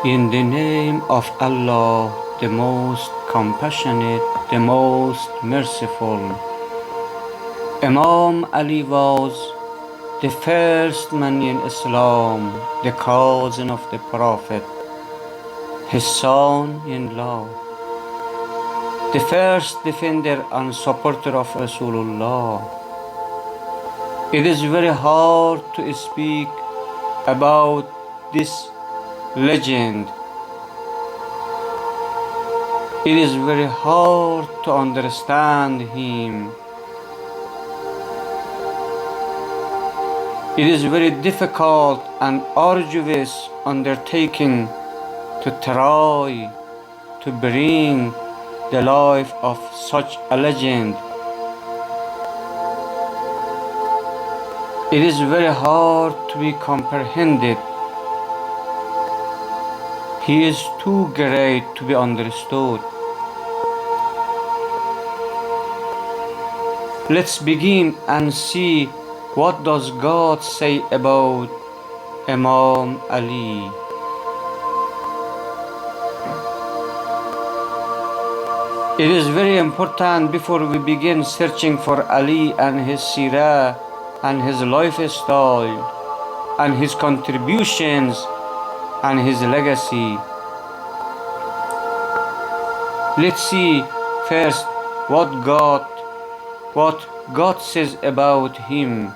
In the name of Allah, the most compassionate, the most merciful. Imam Ali was the first man in Islam, the cousin of the Prophet, his son-in-law, the first defender and supporter of Rasulullah. It is very hard to speak about this legend. It is very hard to understand him. It is very difficult and arduous undertaking to try to bring the life of such a legend. It is very hard to be comprehended. He is too great to be understood. Let's begin and see what does God say about Imam Ali. It is very important before we begin searching for Ali and his seerah and his lifestyle and his contributions and his legacy. Let's see first what God says about him.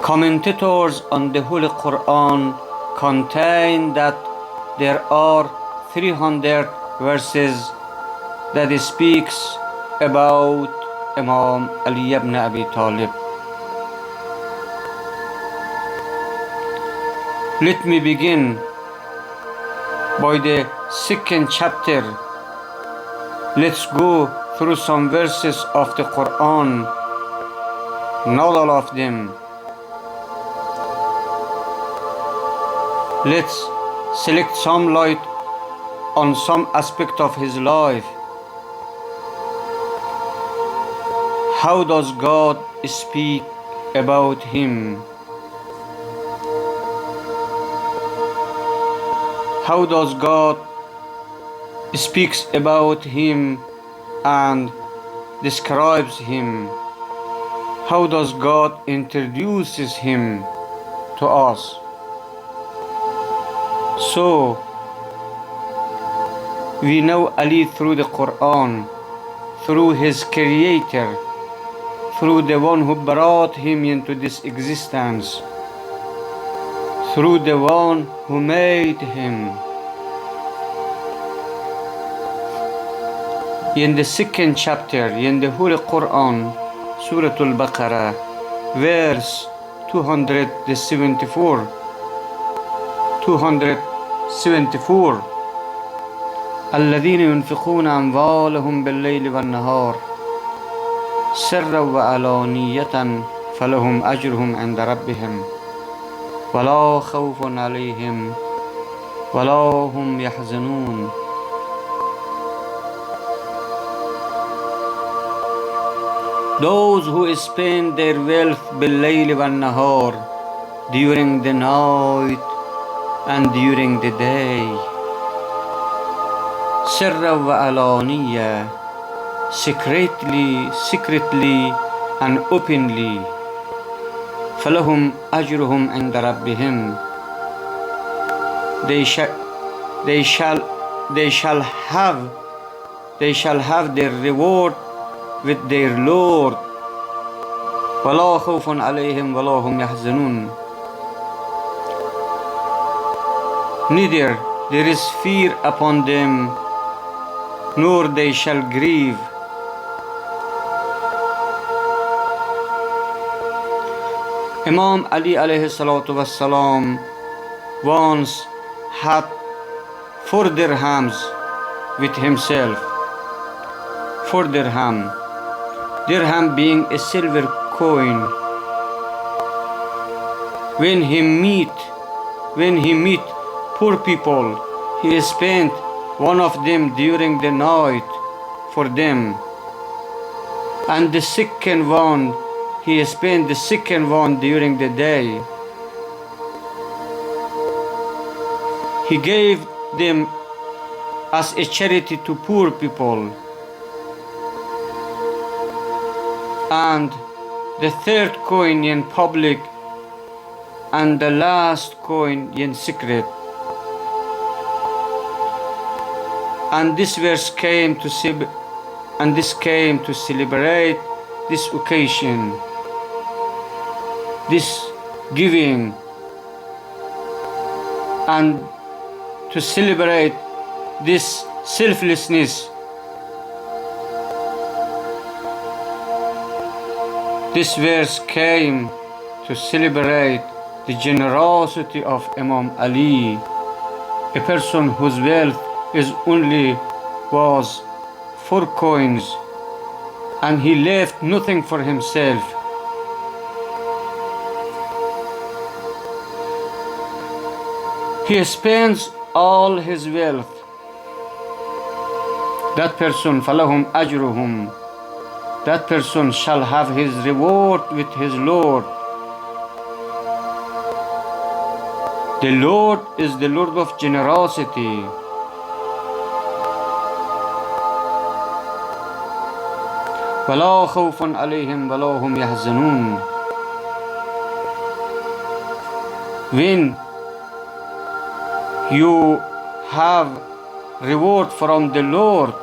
Commentators on the Holy Quran contain that there are 300 verses that speaks about Imam Ali ibn Abi Talib. Let me begin by the second chapter. Let's go through some verses of the Quran, not all of them. Let's select some light on some aspect of his life. How does God speak about him? How does God speaks about him and describes him? How does God introduces him to us? So, we know Ali through the Quran, through his creator, through the one who brought him into this existence, through the one who made him. In the second chapter in the Holy Quran, Surah Al-Baqarah, verse 274, الذين ينفقون أموالهم بالليل والنهار سرا وعلانية فلهم أجرهم عند ربهم ولا خوف عليهم ولا هم يحزنون. Those who spend their wealth بالليل والنهار, during the night and during the day, سرا وعلانية, secretly and openly, فلهم أجرهم عند ربهم, they shall have their reward with their Lord. ولا خوف عليهم ولا هم يحزنون. Neither there is fear upon them, nor they shall grieve. Imam Ali alayhi salatu wassalam once had 4 dirhams with himself. 4 dirham. Dirham being a silver coin. When he meet poor people, he spent one of them during the night for them, and the second one he spent the second one during the day. He gave them as a charity to poor people. And the third coin in public, and the last coin in secret. And this verse came to celebrate this occasion, this giving, and to celebrate this selflessness. This verse came to celebrate the generosity of Imam Ali, a person whose wealth was 4 coins, and he left nothing for himself. He spends all his wealth. That person, فَلَهُمْ أَجْرُهُمْ, that person shall have his reward with his Lord. The Lord is the Lord of generosity. وَلَا خَوْفٌ عَلَيْهِمْ وَلَا هُمْ يَحْزَنُونَ. When you have reward from the Lord,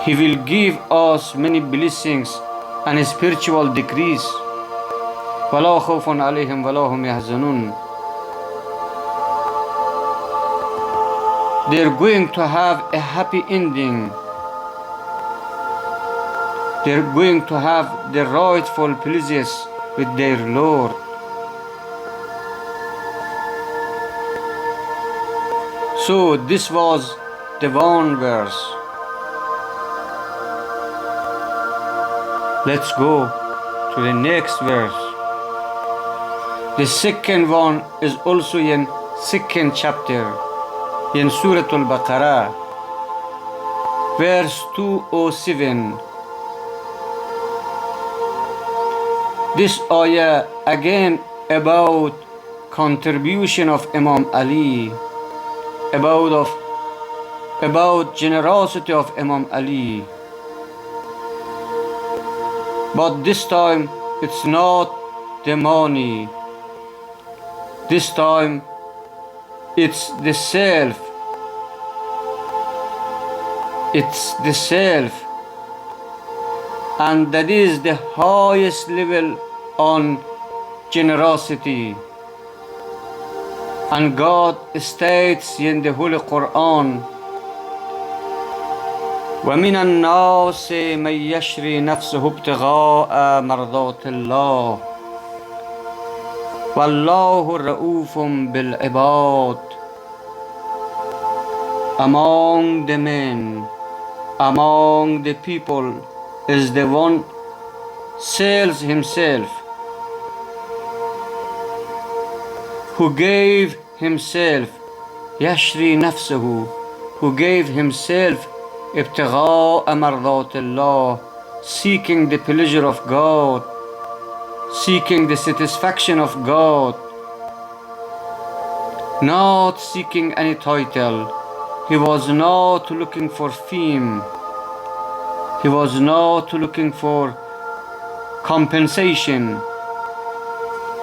He will give us many blessings and spiritual decrees. وَلَا خَوْفٌ عَلَيْهِمْ وَلَا هُمْ يَحْزَنُونَ. They are going to have a happy ending. They are going to have the rightful places with their Lord. So this was the one verse. Let's go to the next verse. The second one is also in second chapter in Surah Al-Baqarah, verse 207. This ayah again about contribution of Imam Ali, about generosity of Imam Ali. But this time it's not the money. This time it's the self. It's the self. And that is the highest level on generosity. And God states in the Holy Quran, وَمِنَ النَّاسِ مَنْ يَشْرِي نَفْسَهُ ابْتِغَاءَ مَرْضَاتِ اللَّهِ وَاللَّهُ رَءُوفٌ بِالْعِبَادِ. Among the men, among the people, is the one sells himself, who gave himself, يشري نفسه, who gave himself ابتغاء مرضات الله, seeking the pleasure of God, seeking the satisfaction of God, not seeking any title. He was not looking for fame. He was not looking for compensation.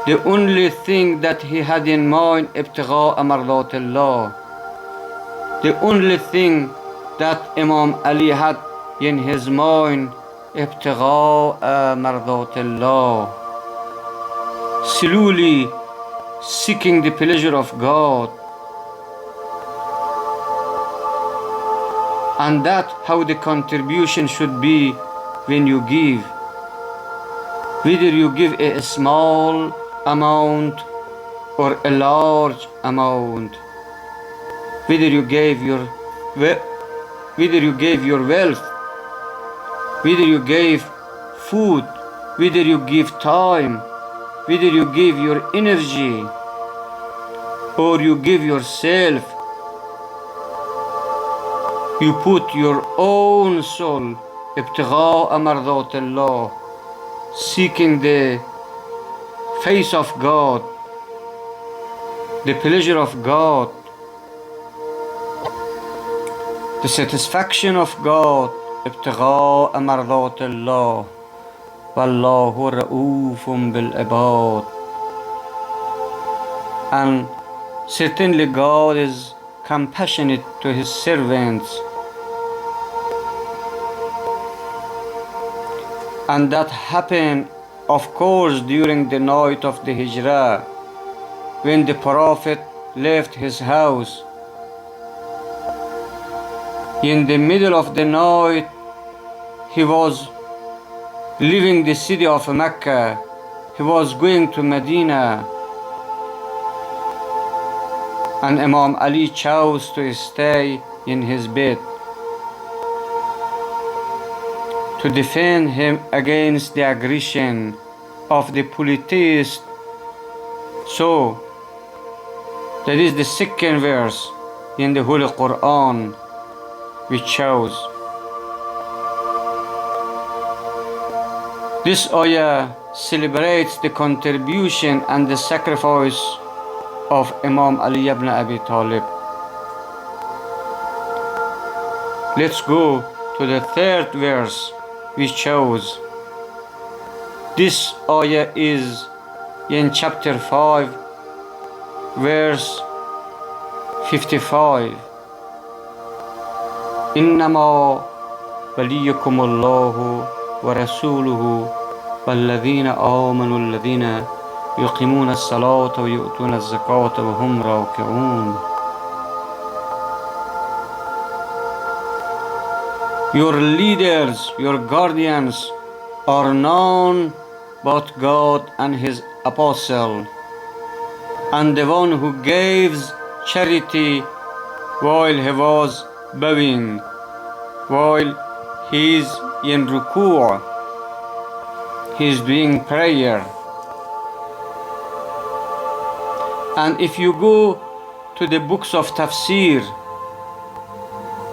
The only thing that he had in mind, ابتغاء مرضات الله. The only thing that Imam Ali had in his mind, ابتغاء مرضات الله. Slowly seeking the pleasure of God. And that's how the contribution should be when you give. Whether you give a small amount or a large amount, whether you gave your wealth, whether you gave food, whether you give time, whether you give your energy, or you give yourself, you put your own soul ابتغاء مرضات الله, seeking the face of God, the pleasure of God, the satisfaction of God. ابتغاء مرضات الله والله رؤوف بالعباد. And certainly God is compassionate to his servants. And that happened, of course, during the night of the Hijrah, when the Prophet left his house. In the middle of the night, he was leaving the city of Mecca. He was going to Medina. And Imam Ali chose to stay in his bed to defend him against the aggression of the polytheists. So, that is the second verse in the Holy Quran we chose. This ayah celebrates the contribution and the sacrifice of Imam Ali ibn Abi Talib. Let's go to the third verse we chose. This ayah is in chapter 5, verse 55. إنما وليكم الله ورسوله والذين آمنوا الذين يقيمون الصلاة ويؤتون الزكاة وهم راكعون. Your leaders, your guardians are known but God and his apostle, and the one who gives charity while he was bowing, while he is in ruku', he is doing prayer. And if you go to the books of tafsir,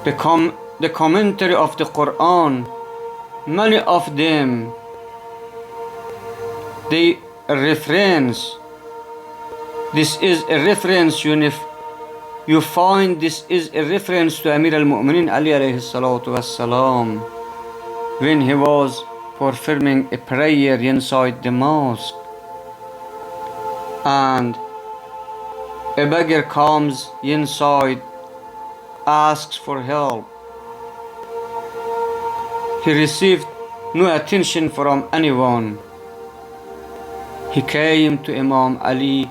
the commentary of the Quran, many of them, they reference, this is a reference, you find this is a reference to Amir al-Mu'minin Ali alayhi salatu wassalam, when he was performing a prayer inside the mosque, and a beggar comes inside, asks for help. He received no attention from anyone. He came to Imam Ali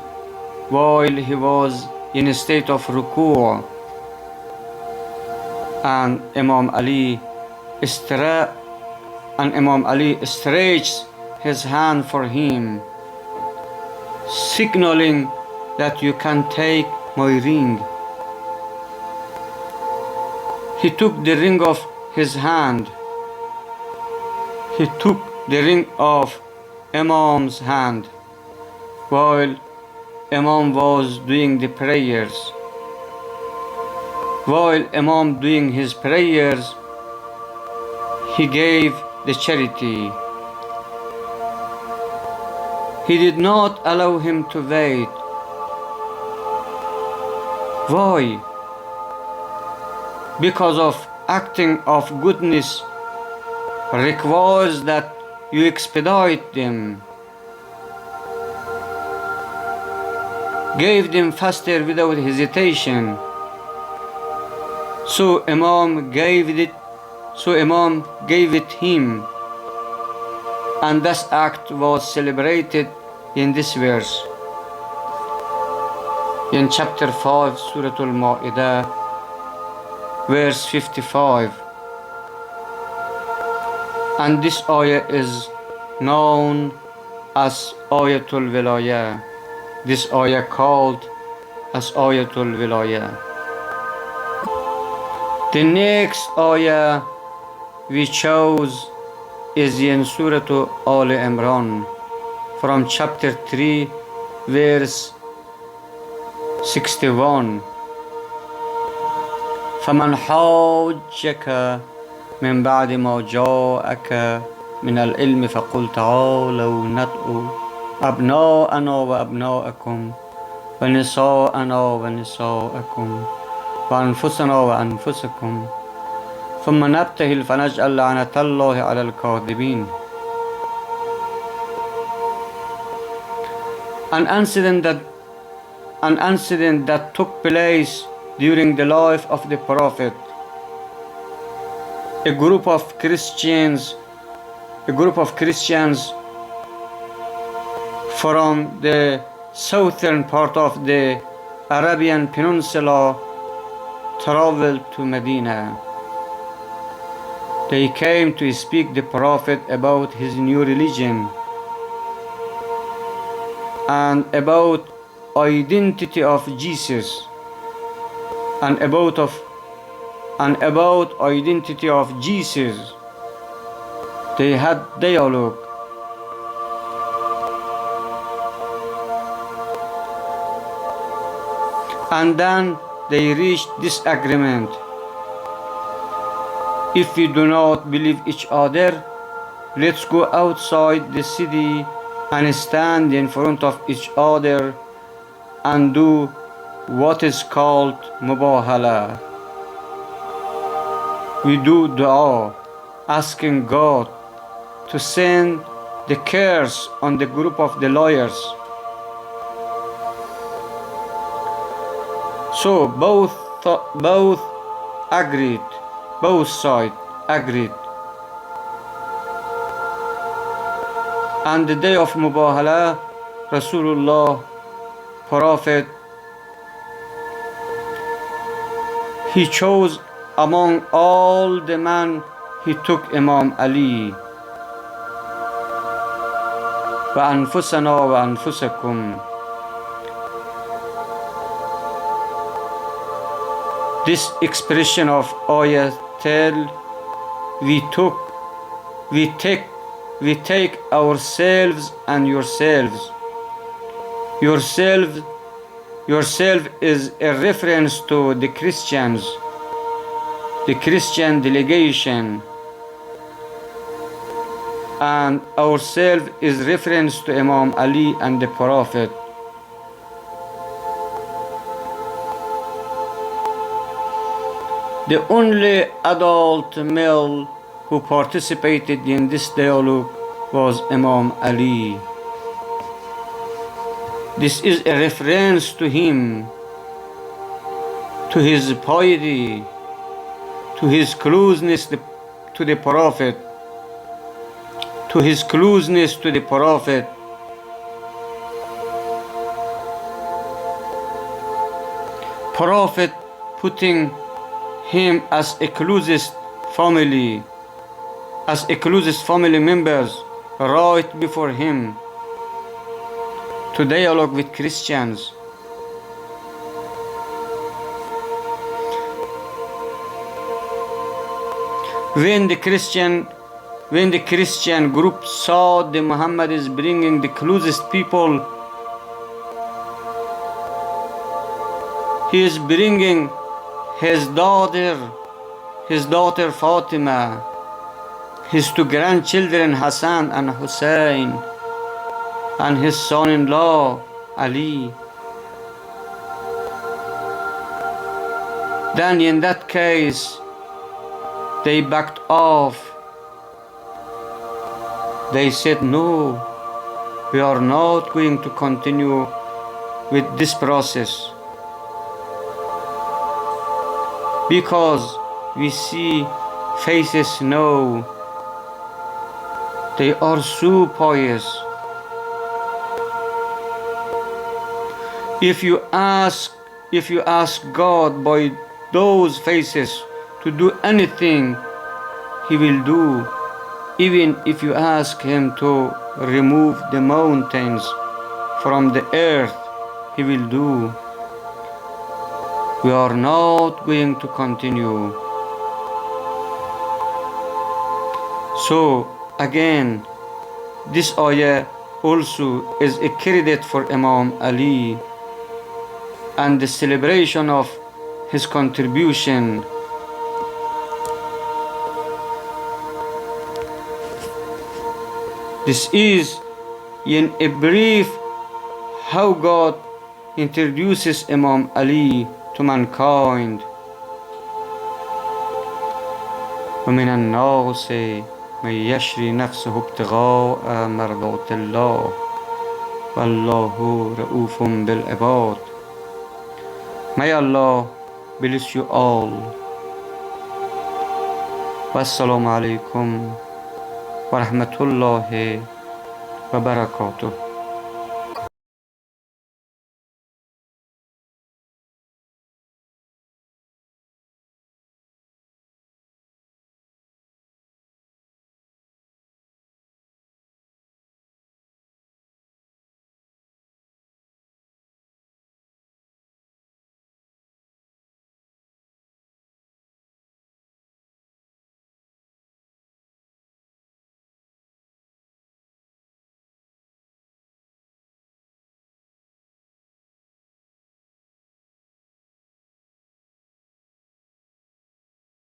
while he was in a state of ruku', and Imam Ali stretched his hand for him, signaling that you can take my ring. He took the ring of his hand. He took the ring of Imam's hand while Imam was doing the prayers. While Imam doing his prayers, he gave the charity. He did not allow him to wait. Why? Because of acting of goodness requires that you expedite them. Gave them faster without hesitation. So Imam gave it him, and this act was celebrated in this verse. In chapter 5, Surah Al-Ma'idah, verse 55. And this ayah is known as Ayatul Wilayah. This ayah called as Ayatul Wilayah. The next ayah we chose is in Surah Al Imran, from chapter 3, verse 61. فَمَنْ حَاجَّكَ من بعد ما جاءك من العلم فقل تعالوا ندعو أبناءنا وأبناءكم ونساءنا ونساءكم وأنفسنا وأنفسكم ثم نبتهل فنجعل لعنة الله على الكاذبين. An incident that took place during the life of the Prophet. A group of Christians from the southern part of the Arabian Peninsula traveled to Medina. They came to speak the Prophet about his new religion and about identity of Jesus and about identity of Jesus. They had dialogue. And then they reached this agreement. If we do not believe each other, let's go outside the city and stand in front of each other and do what is called mubahala. We do dua, asking God to send the curse on the group of the liars. So both sides agreed. And the day of mubahala, Rasulullah, Prophet, he chose among all the men, he took Imam Ali. وأنفسنا وأنفسكم. This expression of ayah tell we take ourselves and yourselves. Yourself is a reference to the Christians, the Christian delegation, and ourselves is reference to Imam Ali and the Prophet. The only adult male who participated in this dialogue was Imam Ali. This is a reference to him, to his piety, to his closeness to the Prophet, Prophet putting him as a closest family members right before him to dialogue with Christians. When the Christian group saw that Muhammad is bringing the closest people, he is bringing his daughter Fatima, his two grandchildren Hassan and Hussein, and his son-in-law Ali. Then in that case, they backed off. They said, no, we are not going to continue with this process, because we see faces now, they are so pious. If you ask God by those faces to do anything, he will do. Even if you ask him to remove the mountains from the earth, he will do. We are not going to continue. So again, this ayah also is a credit for Imam Ali and the celebration of his contribution. This is in a brief how God introduces Imam Ali to mankind. ومن الناس من يشري نفسه ابتغاء مرضات الله والله رؤوف بالعباد. May Allah bless you all. Wassalamu alaikum wa rahmatullahi wa barakatuh.